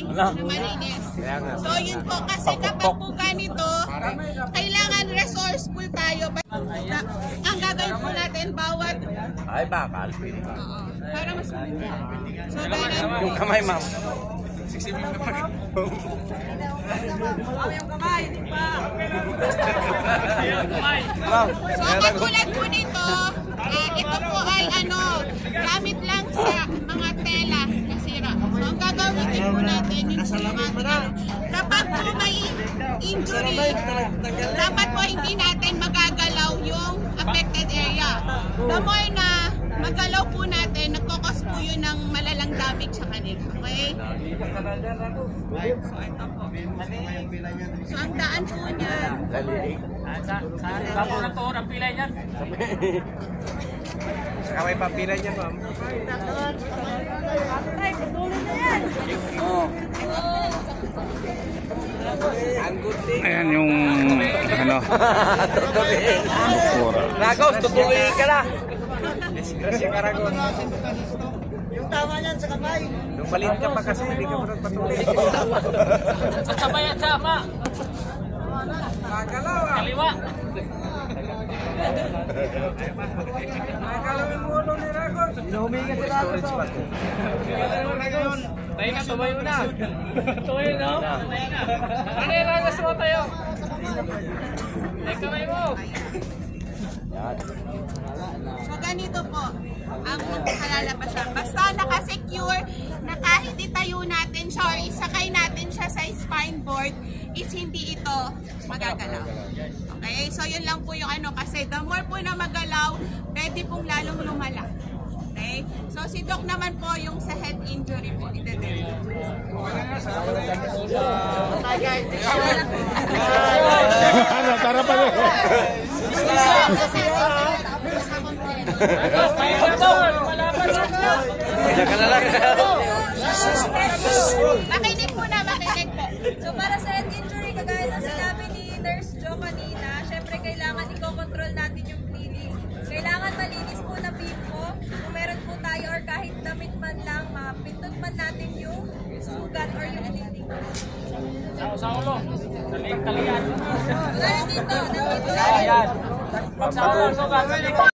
na malinis. So yun po, kasi kapag po ganito, kailangan resourceful tayo. Ang gagawin po natin, bawat... Ay, bakal. Para mas maganda. So ganun Yung kamay, ma'am. yung kamay, di ba? Ma'am, So katulad po nito, ito po ay gamit lang sa mga tela na sira. So ang gagawin din po natin, yung kapag po may injury, dapat po hindi natin magagalaw yung affected area. The more na magalaw po natin, nagkakos po yun ng malalang damage sa kanila. Okay? So ito po. So ang daan po niyan. Sa muna to, ang pilay niyan. saka may papila niya, ma'am. Ayan yung bukura. Ragos, tutuloy ka na. Disgrasya ka, Ragos. Yung tama niyan sa kamay. Nung maliit ka pa kasi, hindi ka pa nagpatuloy. Sabay at sama. Nakakalaw ah. Kaliwa. Nakakalaw yung ulo ni Ragos. Inuhuminga si Ragos. Tayo na, tumayo na. Tumayo na. Ano yung Ragos mo tayo? Ay, kamay mo. So ganito po ang kalalabasan. Basta nakasecure na kahit itayo natin siya or isakay natin siya sa spine board is hindi ito magagalaw. Okay? So yun lang po yung kasi the more po na magalaw, pwede pong lalong lumala. Okay? So si Doc naman po yung sa head injury po. Tara pa rin. Diyan ka na lang. Makinig po na, makinig po. So para sa head injury, kagaya na sinabi ni Nurse Jo kanina, syempre kailangan i-control natin yung bleeding. Kailangan malinis po na bimpo. Kung meron po tayo or kahit damit man lang, mapindot man natin yung sugat or yung bleeding. Sa ulo. Talian. Nandito. Ayan. Pag sa ulo, sugat.